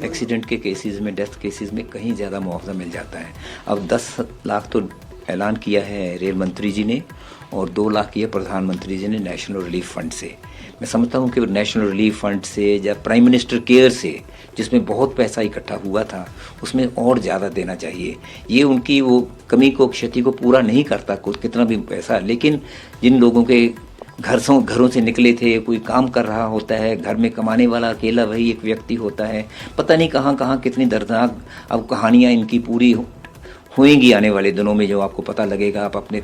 Accident के cases में, death cases में कहीं ज़्यादा मुआवजा मिल जाता है। अब 10 लाख तो ऐलान किया है रेल मंत्री जी ने और 2 लाख किया प्रधानमंत्री जी ने नेशनल रिलीफ फंड से। मैं समझता हूँ कि नेशनल रिलीफ फंड से या प्राइम मिनिस्टर केयर से, जिसमें बहुत पैसा इकट्ठा हुआ था, उसमें और ज़्यादा देना चाहिए। ये उनकी वो कमी को, क्षति को पूरा नहीं करता कुछ कितना भी पैसा, लेकिन जिन लोगों के घरों से निकले थे, कोई काम कर रहा होता है, घर में कमाने वाला अकेला वही एक व्यक्ति होता है, पता नहीं कहाँ कहाँ कितनी दर्दनाक अब कहानियाँ इनकी पूरी होएंगी आने वाले दिनों में, जो आपको पता लगेगा। आप अपने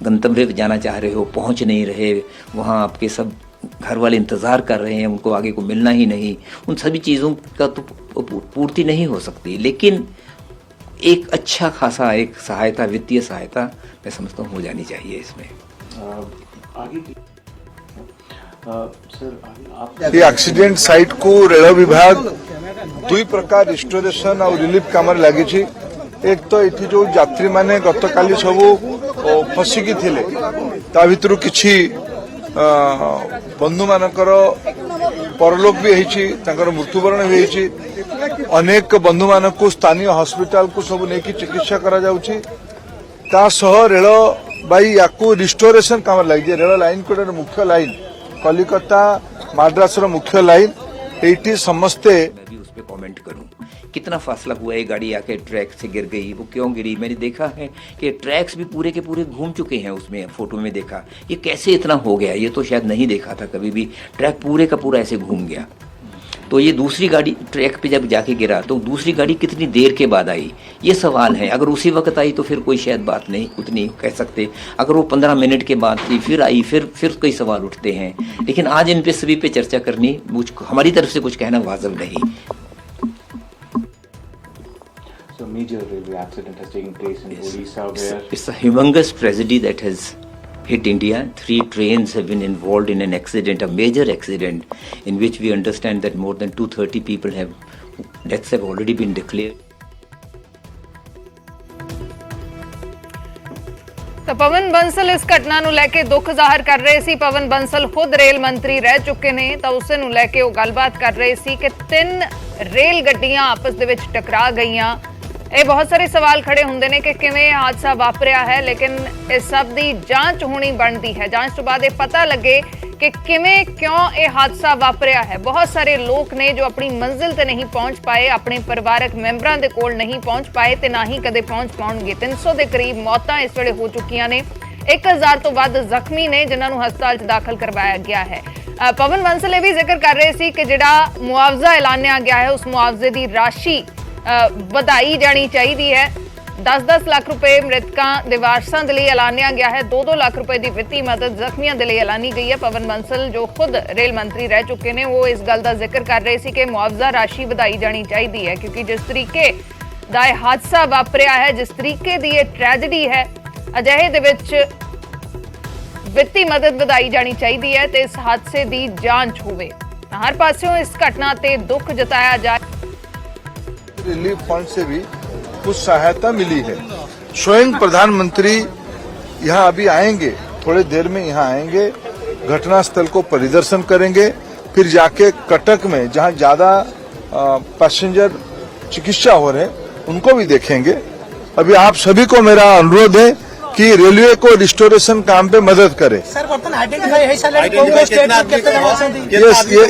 गंतव्य पे जाना चाह रहे हो, पहुँच नहीं रहे, वहाँ आपके सब घर वाले इंतज़ार कर रहे हैं, उनको आगे को मिलना ही नहीं। उन सभी चीज़ों का तो पूर्ति नहीं हो सकती, लेकिन एक अच्छा खासा एक सहायता, वित्तीय सहायता मैं समझता हूँ हो जानी चाहिए इसमें। ये एक्सीडेंट साइट को रेल विभाग दुई प्रकार रिस्टोरेशन और रिलीफ काम लगी। एक तो ये जो यात्री माने गतकाली सब फसिकी थिले ता भितरु किछि बंधु मानकर परलोक भी होइछि, तांकर मृत्युवरण भी होइछि। अनेक बंधु मानक स्थानीय हॉस्पिटल को सब नेकी चिकित्सा करा जाउछि। ता सह रेल बाई याकू रिस्टोरेशन काम लगी। रेल लाइन को मुख्य लाइन कलिकता मद्रास मुख्य लाइन ये समस्ते। मैं भी उस पर कॉमेंट करूं, कितना फासला हुआ है, गाड़ी आके ट्रैक से गिर गई, वो क्यों गिरी? मैंने देखा है कि ट्रैक्स भी पूरे के पूरे घूम चुके हैं, उसमें फोटो में देखा। ये कैसे इतना हो गया, ये तो शायद नहीं देखा था कभी भी। ट्रैक पूरे का पूरा ऐसे घूम गया। तो ये दूसरी गाड़ी ट्रैक पे जब जाके गिरा तो दूसरी गाड़ी कितनी देर के बाद आई, ये सवाल है। अगर उसी वक्त आई तो फिर कोई शायद बात नहीं उतनी कह सकते। अगर वो 15 मिनट के बाद थी फिर आई, फिर कई सवाल उठते हैं। लेकिन आज इन पे सभी पे चर्चा करनी हमारी तरफ से कुछ कहना वाजिब नहीं। So major railway accident has taken place in Odisha where It's a humongous tragedy that has hit India. 3 trains have been involved in an accident, a major accident, in which we understand that more than 230 people deaths have already been declared. तो पवन बंसल इस घटना ਨੂੰ ਲੈ ਕੇ ਦੁੱਖ ਜ਼ਾਹਰ ਕਰ ਰਹੇ ਸੀ। ਪਵਨ ਬੰਸਲ ਖੁਦ ਰੇਲ ਮੰਤਰੀ ਰਹਿ ਚੁੱਕੇ ਨੇ, ਤਾਂ ਉਸੇ ਨੂੰ ਲੈ ਕੇ ਉਹ ਗੱਲਬਾਤ ਕਰ ਰਹੇ ਸੀ ਕਿ 3 ਰੇਲ ਗੱਡੀਆਂ ਆਪਸ ਦੇ ਵਿੱਚ ਟਕਰਾ ਗਈਆਂ। ਇਹ ਬਹੁਤ ਸਾਰੇ ਸਵਾਲ ਖੜੇ ਹੁੰਦੇ ਨੇ ਕਿ ਕਿਵੇਂ ਇਹ ਹਾਦਸਾ ਵਾਪਰਿਆ ਹੈ, ਲੇਕਿਨ ਇਸ ਸਭ ਦੀ ਜਾਂਚ ਹੋਣੀ ਬਣਦੀ ਹੈ। ਜਾਂਚ ਤੋਂ ਬਾਅਦ ਇਹ ਪਤਾ ਲੱਗੇ ਕਿ ਕਿਵੇਂ ਕਿਉਂ ਇਹ ਹਾਦਸਾ ਵਾਪਰਿਆ ਹੈ। ਬਹੁਤ ਸਾਰੇ ਲੋਕ ਨੇ ਜੋ ਆਪਣੀ ਮੰਜ਼ਿਲ ਤੇ ਨਹੀਂ ਪਹੁੰਚ ਪਾਏ, ਆਪਣੇ ਪਰਿਵਾਰਕ ਮੈਂਬਰਾਂ ਦੇ ਕੋਲ ਨਹੀਂ ਪਹੁੰਚ ਪਾਏ ਤੇ ਨਾ ਹੀ ਕਦੇ ਪਹੁੰਚ ਪਾਉਣਗੇ। 300 ਦੇ ਕਰੀਬ ਮੌਤਾਂ ਇਸ ਵੇਲੇ ਹੋ ਚੁੱਕੀਆਂ ਨੇ, 1000 ਤੋਂ ਵੱਧ ਜ਼ਖਮੀ ਨੇ ਜਿਨ੍ਹਾਂ ਨੂੰ ਹਸਪਤਾਲ 'ਚ ਦਾਖਲ ਕਰਵਾਇਆ ਗਿਆ ਹੈ। ਪਵਨ ਬੰਸਲ ਇਹ ਵੀ ਜ਼ਿਕਰ ਕਰ ਰਹੇ ਸੀ ਕਿ ਜਿਹੜਾ ਮੁਆਵਜ਼ਾ ਐਲਾਨਿਆ ਗਿਆ ਹੈ, ਉਸ ਮੁਆਵਜ਼ੇ ਦੀ ਰਾਸ਼ੀ ਵਧਾਈ ਜਾਣੀ ਚਾਹੀਦੀ ਹੈ। 10-10 ਲੱਖ ਰੁਪਏ ਮ੍ਰਿਤਕਾਂ ਦੇ ਵਾਰਸਾਂ ਦੇ ਲਈ ਐਲਾਨਿਆ ਗਿਆ ਹੈ। 2-2 ਲੱਖ ਰੁਪਏ ਦੀ ਵਿੱਤੀ ਮਦਦ ਜ਼ਖਮੀਆਂ ਦੇ ਲਈ ਐਲਾਨੀ ਗਈ ਹੈ। ਪਵਨ ਬੰਸਲ ਜੋ ਖੁਦ ਰੇਲ ਮੰਤਰੀ ਰਹਿ ਚੁੱਕੇ ਨੇ, ਉਹ ਇਸ ਗੱਲ ਦਾ ਜ਼ਿਕਰ ਕਰ ਰਹੇ ਸੀ ਕਿ ਮੁਆਵਜ਼ਾ ਰਾਸ਼ੀ ਵਧਾਈ ਜਾਣੀ ਚਾਹੀਦੀ ਹੈ, ਕਿਉਂਕਿ ਜਿਸ ਤਰੀਕੇ ਦਾ ਇਹ ਹਾਦਸਾ ਵਾਪਰਿਆ ਹੈ, ਜਿਸ ਤਰੀਕੇ ਦੀ ਇਹ ਟ੍ਰੈਜਡੀ ਹੈ, ਅਜਿਹੇ ਦੇ ਵਿੱਚ ਵਿੱਤੀ ਮਦਦ ਵਧਾਈ ਜਾਣੀ ਚਾਹੀਦੀ ਹੈ ਤੇ ਇਸ ਹਾਦਸੇ ਦੀ ਜਾਂਚ ਹੋਵੇ। ਹਰ ਪਾਸਿਓਂ ਇਸ ਘਟਨਾ ਤੇ ਦੁੱਖ ਜਤਾਇਆ ਜਾ रिलीफ फंड से भी कुछ सहायता मिली है। स्वयं प्रधानमंत्री यहाँ अभी आएंगे, थोड़ी देर में यहाँ आएंगे, घटनास्थल को परिदर्शन करेंगे, फिर जाके कटक में जहाँ ज्यादा पैसेंजर चिकित्सा हो रहे हैं उनको भी देखेंगे। अभी आप सभी को मेरा अनुरोध है कि रेलवे को रिस्टोरेशन काम पे मदद करे।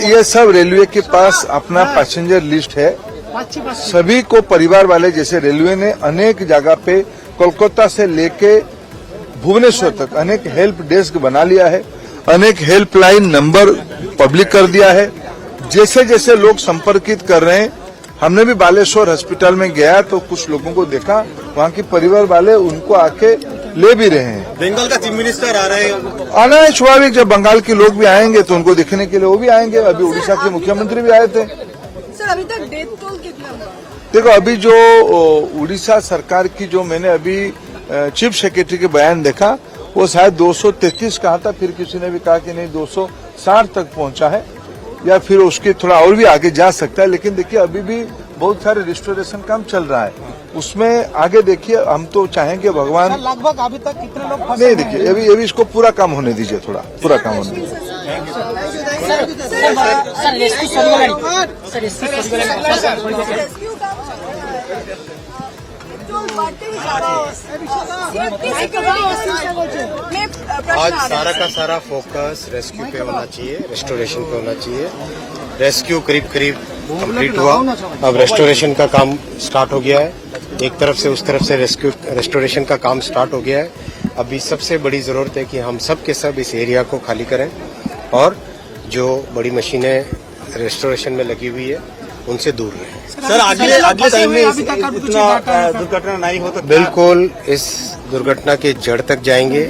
ये सब रेलवे के पास अपना पैसेंजर लिस्ट है। सभी को परिवार वाले, जैसे रेलवे ने अनेक जगह पे कोलकाता से लेके भुवनेश्वर तक अनेक हेल्प डेस्क बना लिया है, अनेक हेल्पलाइन नंबर पब्लिक कर दिया है। जैसे जैसे लोग संपर्कित कर रहे हैं, हमने भी बालेश्वर हॉस्पिटल में गया तो कुछ लोगों को देखा, वहाँ के परिवार वाले उनको आके ले भी रहे हैं। बंगाल का चीफ मिनिस्टर आ रहे हैं, आना है स्वाभाविक। जब बंगाल के लोग भी आएंगे तो उनको देखने के लिए वो भी आएंगे। अभी उड़ीसा के मुख्यमंत्री भी आए थे। सर अभी तक डेथ टोल कितना हुआ? देखो अभी जो उड़ीसा सरकार की जो मैंने अभी चीफ सेक्रेटरी के बयान देखा, वो शायद 233 कहा था, फिर किसी ने भी कहा कि नहीं 260 तक पहुंचा है, या फिर उसके थोड़ा और भी आगे जा सकता है। लेकिन देखिए अभी भी बहुत सारे रिस्टोरेशन काम चल रहा है, उसमें आगे देखिए हम तो चाहेंगे भगवान। लगभग अभी तक कितने लोग नहीं देखिए अभी इसको पूरा काम होने दीजिए, थोड़ा पूरा काम होने दीजिए। रेस्क्यू काम पेट्रोल बांटते ही जा रहे हैं। सेफ्टी सिक्योरिटी में प्रश्न आज आ सारा रहा का सारा फोकस रेस्क्यू पे होना चाहिए, रेस्टोरेशन पे होना चाहिए। रेस्क्यू करीब करीब कंप्लीट हुआ, अब रेस्टोरेशन का काम स्टार्ट हो गया है। एक तरफ से उस तरफ से रेस्टोरेशन का काम स्टार्ट हो गया है। अभी सबसे बड़ी जरूरत है कि हम सब के सब इस एरिया को खाली करें और जो बड़ी मशीनें रेस्टोरेशन में लगी हुई है उनसे दूर रहें। सर अगले टाइम में इतना दुर्घटना नहीं हो तो बिल्कुल इस दुर्घटना के जड़ तक जाएंगे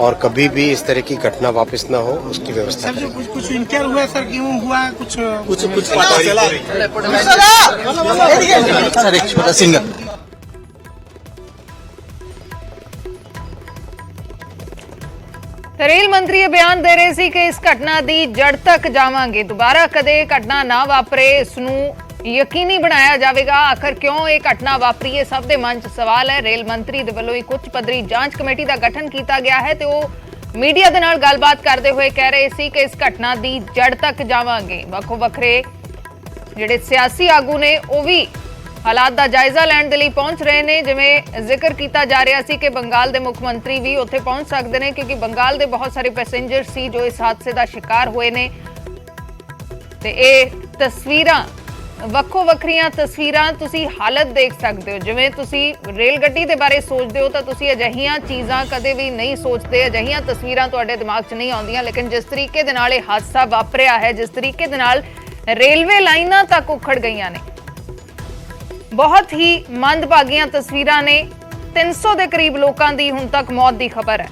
और कभी भी इस तरह की घटना वापस न हो उसकी व्यवस्था सर जो कुछ इनक्वायर हुआ है सर क्यों हुआ कुछ पता चला। सर एक छोटा सिंगल रेल मंत्री ਇਹ ਬਿਆਨ ਦੇ ਰਹੇ ਸੀ ਕਿ ਇਸ ਘਟਨਾ ਦੀ ਜੜ ਤੱਕ ਜਾਵਾਂਗੇ, ਦੁਬਾਰਾ ਕਦੇ ਘਟਨਾ ਨਾ ਵਾਪਰੇ ਇਸ ਨੂੰ ਯਕੀਨੀ ਬਣਾਇਆ ਜਾਵੇਗਾ। ਆਖਰ ਕਿਉਂ ਇਹ ਘਟਨਾ ਵਾਪਰੀ ਹੈ, ਸਭ ਦੇ ਮਨ 'ਚ ਸਵਾਲ ਹੈ। ਰੇਲ ਮੰਤਰੀ ਦੇ ਵੱਲੋਂ ਇੱਕ ਉੱਚ ਪੱਧਰੀ ਜਾਂਚ ਕਮੇਟੀ ਦਾ ਗਠਨ ਕੀਤਾ ਗਿਆ ਹੈ ਤੇ ਉਹ ਮੀਡੀਆ ਦੇ ਨਾਲ ਗੱਲਬਾਤ ਕਰਦੇ ਹੋਏ ਕਹਿ ਰਹੇ ਸੀ ਕਿ ਇਸ ਘਟਨਾ ਦੀ ਜੜ ਤੱਕ ਜਾਵਾਂਗੇ। ਵੱਖੋ ਵੱਖਰੇ ਜਿਹੜੇ ਸਿਆਸੀ ਆਗੂ ਨੇ ਉਹ ਵੀ ਹਾਲਾਤ ਦਾ ਜਾਇਜ਼ਾ ਲੈਣ ਦੇ ਲਈ ਪਹੁੰਚ ਰਹੇ ਨੇ। ਜਿਵੇਂ ਜ਼ਿਕਰ ਕੀਤਾ ਜਾ ਰਿਹਾ ਸੀ ਕਿ ਬੰਗਾਲ ਦੇ ਮੁੱਖ ਮੰਤਰੀ ਵੀ ਉੱਥੇ ਪਹੁੰਚ ਸਕਦੇ ਨੇ ਕਿਉਂਕਿ ਬੰਗਾਲ ਦੇ ਬਹੁਤ ਸਾਰੇ ਪੈਸੇਂਜਰ ਸੀ ਜੋ ਇਸ ਹਾਦਸੇ ਦਾ ਸ਼ਿਕਾਰ ਹੋਏ ਨੇ ਤੇ ਇਹ ਤਸਵੀਰਾਂ ਵੱਖੋ ਵੱਖਰੀਆਂ ਤਸਵੀਰਾਂ ਤੁਸੀਂ ਹਾਲਤ ਦੇਖ ਸਕਦੇ ਹੋ। ਜਿਵੇਂ ਤੁਸੀਂ ਰੇਲ ਗੱਡੀ ਦੇ ਬਾਰੇ ਸੋਚਦੇ ਹੋ ਤਾਂ ਤੁਸੀਂ ਅਜਿਹੀਆਂ ਚੀਜ਼ਾਂ ਕਦੇ ਵੀ ਨਹੀਂ ਸੋਚਦੇ, ਅਜਿਹੀਆਂ ਤਸਵੀਰਾਂ ਤੁਹਾਡੇ ਦਿਮਾਗ 'ਚ ਨਹੀਂ ਆਉਂਦੀਆਂ, ਲੇਕਿਨ ਜਿਸ ਤਰੀਕੇ ਦੇ ਨਾਲ ਇਹ ਹਾਦਸਾ ਵਾਪਰਿਆ ਹੈ, ਜਿਸ ਤਰੀਕੇ ਦੇ ਨਾਲ ਰੇਲਵੇ ਲਾਈਨਾਂ ਤੱਕ ਉਖੜ ਗਈਆਂ ਨੇ, ਬਹੁਤ ਹੀ ਮੰਦਭਾਗੀਆਂ ਤਸਵੀਰਾਂ ਨੇ। 300 ਦੇ ਕਰੀਬ ਲੋਕਾਂ ਦੀ ਹੁਣ ਤੱਕ ਮੌਤ ਦੀ ਖਬਰ ਹੈ।